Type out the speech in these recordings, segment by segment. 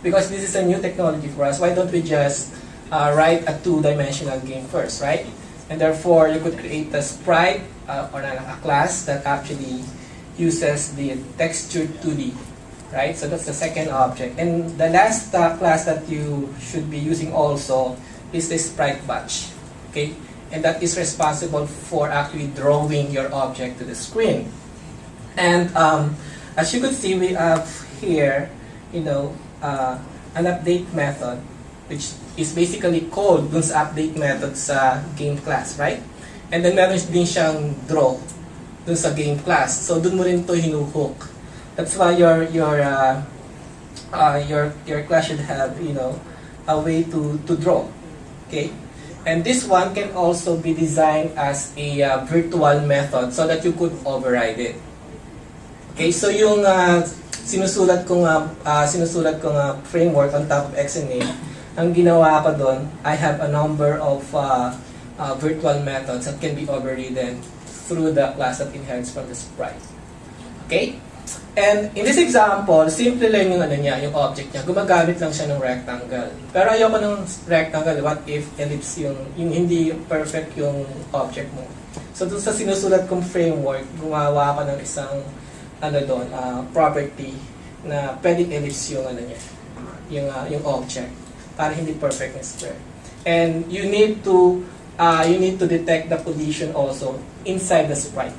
because this is a new technology for us, why don't we just write a two-dimensional game first, right? And therefore, you could create a sprite or a class that actually uses the textured 2D, right? So that's the second object. And the last class that you should be using also is the sprite batch, okay? And that is responsible for actually drawing your object to the screen. And as you could see, we have here, an update method, which is basically called dun sa update method sa game class, right? And then meron din siyang draw dun sa game class. So dun mo rin to hinuhook. That's why your class should have, a way to draw. Okay? And this one can also be designed as a virtual method so that you could override it. Okay, so yung sinusulat kong framework on top of XNA, ang ginawa ko doon, I have a number of virtual methods that can be overridden through the class that inherits from the sprite. Okay? And in this example, simple lang yung yung object niya. Gumagamit lang siya ng rectangle. Pero ayoko ng rectangle, what if ellipse yung hindi perfect yung object mo. So doon sa sinusulat kong framework, gumawa ako ng isang property na pwedeng ellipse yung yung object para hindi perfect na square. And you need to detect the collision also inside the sprite.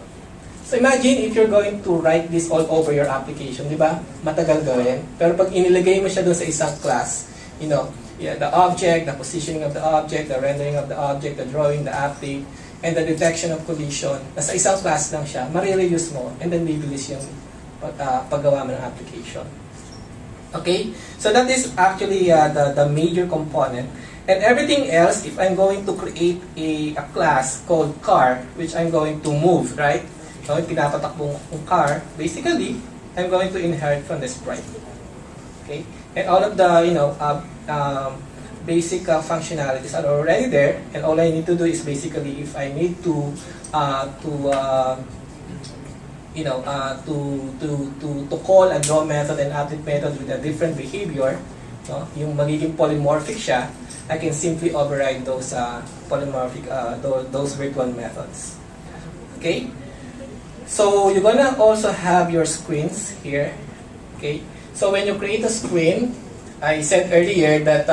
So imagine if you're going to write this all over your application, di ba? Matagal gawin. Pero pag inilagay mo siya doon sa isang class, the object, the positioning of the object, the rendering of the object, the drawing, the update, and the detection of collision, nasa isang class lang siya, marireuse mo, and then bibilis yung paggawa mo ng application. Okay? So that is actually the major component. And everything else, if I'm going to create a class called car, which I'm going to move, right? So, pinapatakbong kong car, basically, I'm going to inherit from the sprite. Okay? And all of the, basic functionalities are already there, and all I need to do is basically, if I need to call a draw method and update method with a different behavior, yung magiging polymorphic siya, I can simply override those polymorphic, those virtual methods. Okay? So you're gonna also have your screens here. Okay? So when you create a screen, I said earlier that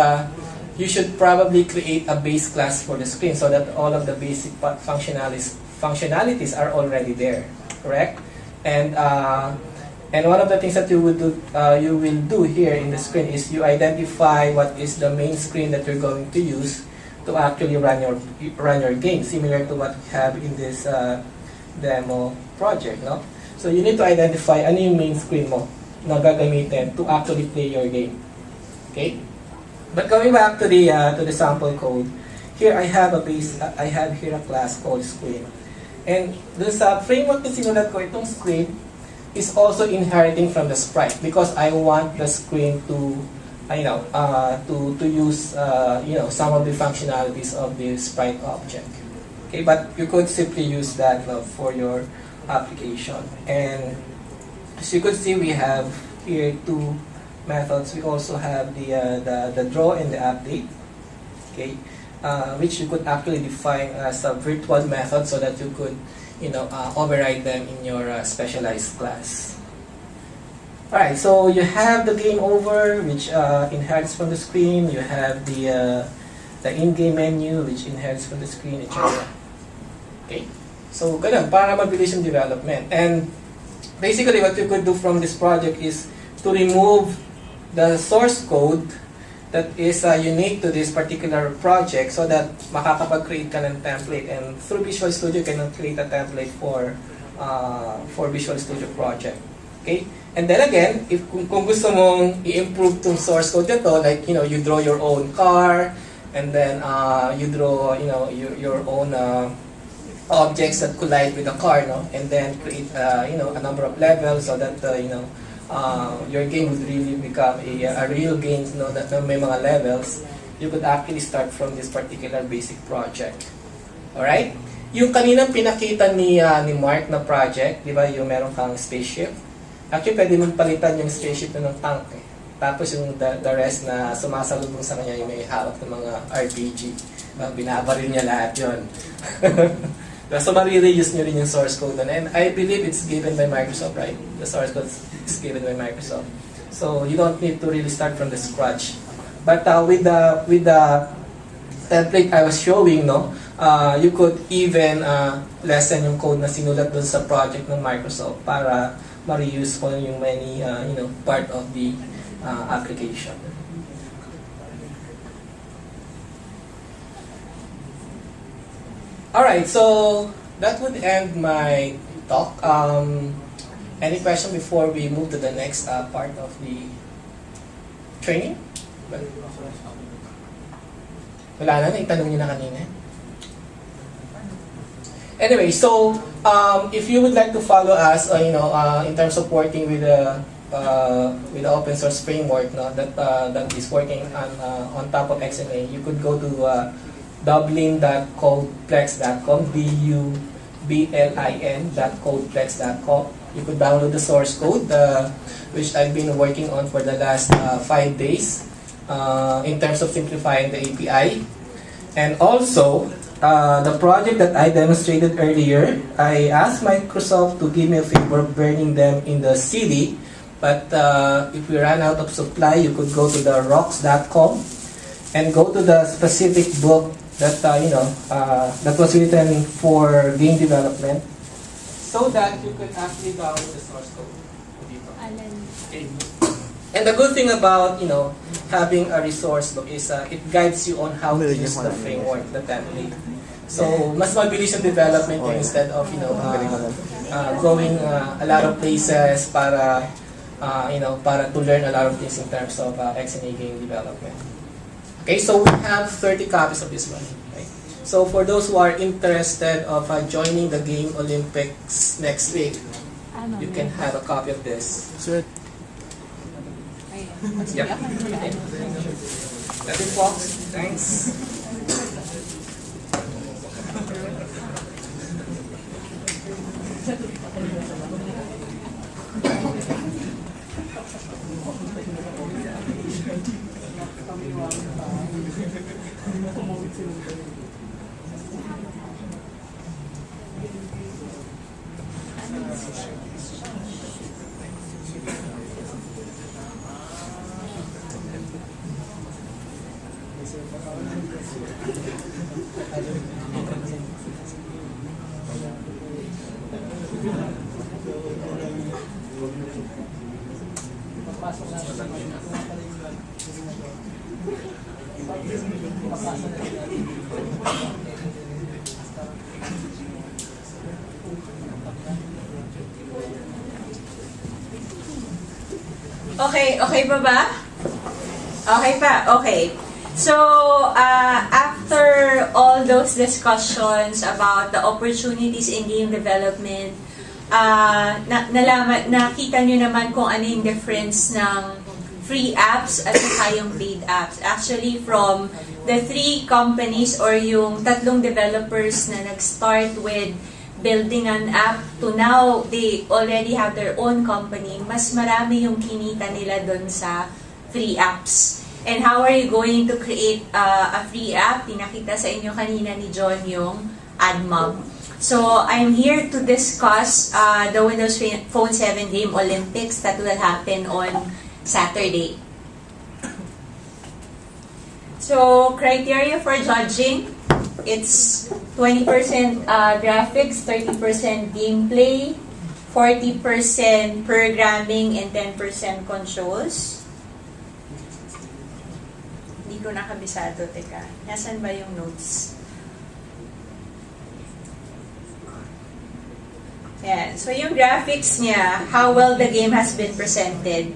you should probably create a base class for the screen so that all of the basic functionalities are already there, correct? And one of the things that you will do here in the screen is you identify what is the main screen that you're going to use to actually run your game, similar to what we have in this demo project, no? So you need to identify ano yung main screen mo na gagamitin to actually play your game. Okay? But going back to the sample code, here I have here a class called screen. And dun sa framework na sinulat ko, itong screen is also inheriting from the sprite because I want the screen to use some of the functionalities of the sprite object. Okay, but you could simply use that for your application. And as you could see, we have here two methods. We also have the draw and the update, okay, which you could actually define as a virtual method so that you could, override them in your specialized class. All right, so you have the game over, which inherits from the screen. You have the in-game menu, which inherits from the screen, etc. Okay, so ganun para mabilis yung development. And basically, what you could do from this project is to remove the source code that is unique to this particular project so that makakapag-create ka ng template, and through Visual Studio you can create a template for Visual Studio project. Okay? And then again, if kung gusto mong i-improve tong source code nito, like you draw your own car, and then you draw your own objects that collide with the car, no? And then create a number of levels so that your game would really become a real game, that may mga levels. You could actually start from this particular basic project. Alright? Yung kaninang pinakita ni Mark na project, di ba, yung meron kang spaceship. Actually, pwede mong palitan yung spaceship ng tank. Tapos yung the rest na sumasalubong sa kanya yung may hawak ng mga RPG. Binabaril niya lahat yun. So marireuse nyo rin yung source code doon. And I believe it's given by Microsoft, right? The source code is given by Microsoft. So you don't need to really start from the scratch. But with the template I was showing, no, you could even lessen yung code na sinulat doon sa project ng Microsoft para ma-reuse ko yung many part of the application. Alright, so that would end my talk. Any question before we move to the next part of the training? Wala na, itanong niyo na kanina. Anyway, so if you would like to follow us, in terms of working with the open source framework, no, that is working on top of XMA, you could go to dublin.codeplex.com, dublin.codeplex.com. You could download the source code, which I've been working on for the last 5 days in terms of simplifying the API. And also, the project that I demonstrated earlier, I asked Microsoft to give me a favor of burning them in the CD. But if we ran out of supply, you could go to the rocks.com and go to the specific book that that was written for game development, so that you could actually download the source code. Okay. And the good thing about having a resource book is it guides you on how to use the framework, the template. So mas mabilis yung development instead of going a lot of places para para to learn a lot of things in terms of XNA game development. Okay, so we have 30 copies of this one. Okay? So for those who are interested of joining the Game Olympics next week, you can have a copy of this. Sir. Yep. Okay. That's it, folks. Thanks. Okay pa ba? Okay pa, okay. So, after all those discussions about the opportunities in game development, nakita nyo naman kung ano yung difference ng free apps at saka yung paid apps. Actually, from the 3 companies or yung 3 developers na nag-start with building an app to now they already have their own company, mas marami yung kinita nila dun sa free apps. And how are you going to create a free app? Pinakita sa inyo kanina ni John yung AdMob. So I'm here to discuss the Windows Phone 7 Game Olympics that will happen on Saturday. So criteria for judging, it's 20% graphics, 30% gameplay, 40% programming, and 10% controls. Hindi ko nakabisado, teka. Nasaan ba yung notes? Yan. So yung graphics niya, how well the game has been presented.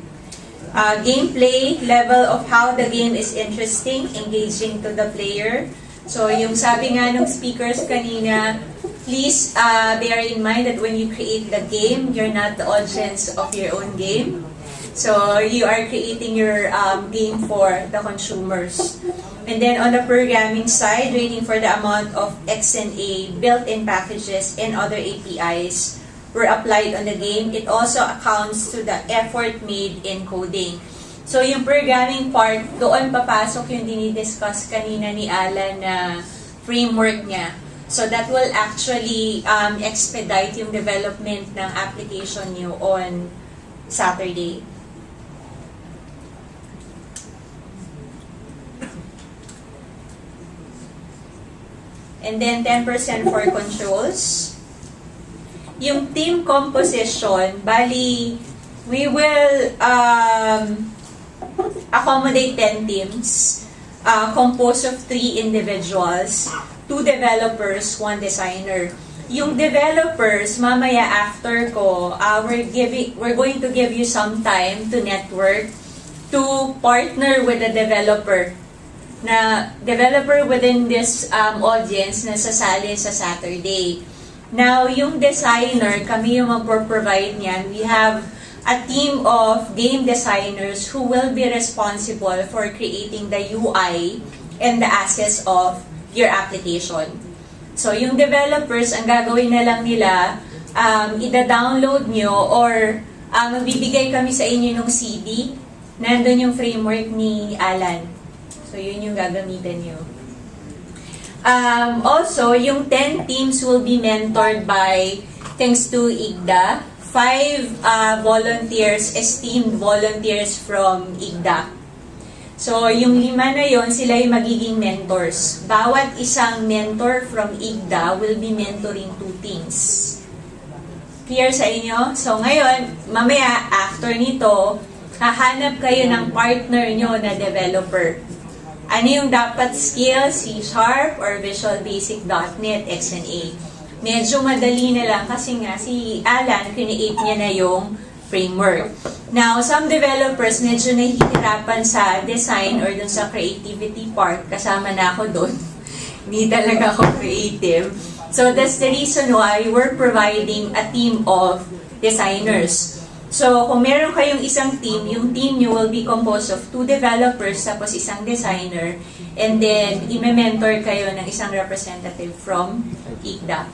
Gameplay, level of how the game is interesting, engaging to the player. So, yung sabi nga ng speakers kanina, please bear in mind that when you create the game, you're not the audience of your own game. So, you are creating your game for the consumers. And then, on the programming side, rating for the amount of XNA, built-in packages, and other APIs were applied on the game. It also accounts to the effort made in coding. So yung programming part, doon papasok yung dinidiscuss kanina ni Alan na framework niya. So that will actually expedite yung development ng application nyo on Saturday. And then 10% for controls. Yung team composition, bali, we will accommodate 10 teams composed of 3 individuals, 2 developers, 1 designer. Yung developers, mamaya after ko, we're going to give you some time to network, to partner with the developer within this audience na sasali sa Saturday. Now, yung designer, kami yung mag-provide niyan. We have a team of game designers who will be responsible for creating the UI and the assets of your application. So, yung developers, ang gagawin na lang nila, ida-download nyo or magbibigay kami sa inyo ng CD. Nandun yung framework ni Alan. So, yun yung gagamitin nyo. Also, yung 10 teams will be mentored by, thanks to IGDA, 5 volunteers, esteemed volunteers from IGDA. So, yung 5 na yon sila yung magiging mentors. Bawat isang mentor from IGDA will be mentoring 2 teams. Clear sa inyo? So, ngayon, mamaya, after nito, hahanap kayo ng partner nyo na developer. Ano yung dapat skill? C# or Visual Basic.NET XNA. Medyo madali na lang kasi nga si Alan, create niya na yung framework. Now, some developers medyo nahihirapan sa design or dun sa creativity part. Kasama na ako dun. Hindi talaga ako creative. So, that's the reason why we're providing a team of designers. So, kung meron kayong isang team, yung team nyo will be composed of 2 developers tapos isang designer, and then i-mentor kayo ng isang representative from IGDA.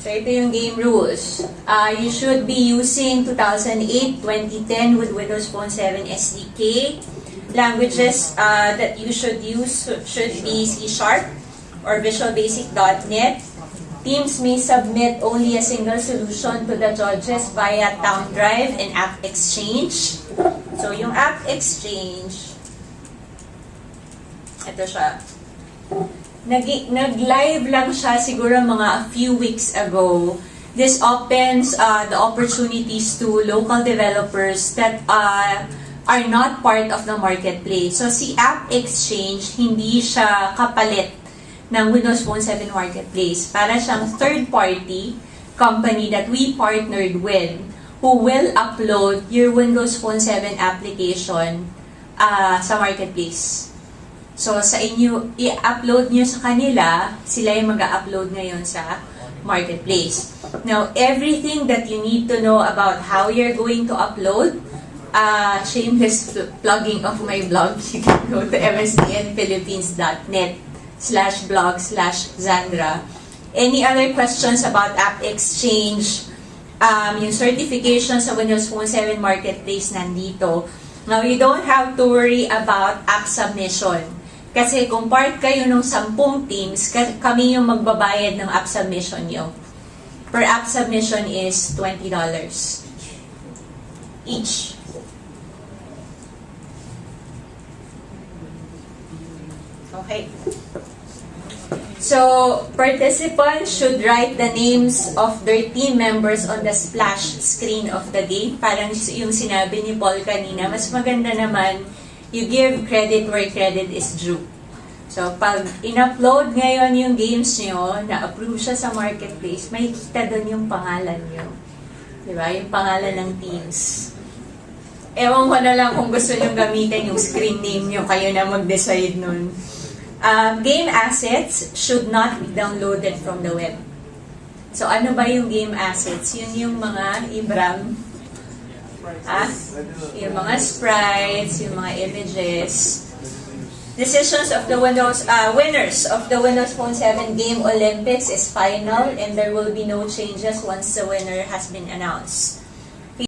So, ito yung game rules. You should be using 2008, 2010 with Windows Phone 7 SDK. Languages that you should use should be C# or Visual Basic.NET. Teams may submit only a single solution to the judges via Thumb Drive and App Exchange. So, yung App Exchange, ito siya. Nag-live lang siya siguro mga a few weeks ago. This opens the opportunities to local developers that are not part of the marketplace. So, si App Exchange, hindi siya kapalit ng Windows Phone 7 Marketplace. Para siyang third-party company that we partnered with who will upload your Windows Phone 7 application sa Marketplace. So, sa inyo, i-upload nyo sa kanila, sila yung mag-upload ngayon sa Marketplace. Now, everything that you need to know about how you're going to upload, shameless plugging of my blog, you can go to msdnphilippines.net/blog/Zandra. Any other questions about App Exchange, yung certification sa Windows Phone 7 Marketplace nandito. Now, you don't have to worry about app submission. Kasi kung part kayo ng 10 teams, kami yung magbabayad ng app submission nyo. Per app submission is $20 each. Okay. So, participants should write the names of their team members on the splash screen of the game. Parang yung sinabi ni Paul kanina, mas maganda naman, you give credit where credit is due. So, pag in-upload ngayon yung games nyo, na-approve siya sa marketplace, may kita doon yung pangalan nyo. Diba? Yung pangalan ng teams. Ewan ko na lang kung gusto nyo gamitin yung screen name nyo, kayo na mag-decide nun. Game assets should not be downloaded from the web. So, ano ba yung game assets? Yun yung mga Ibram, yung mga sprites, yung mga images. Decisions of the winners of the Windows Phone 7 Game Olympics is final and there will be no changes once the winner has been announced.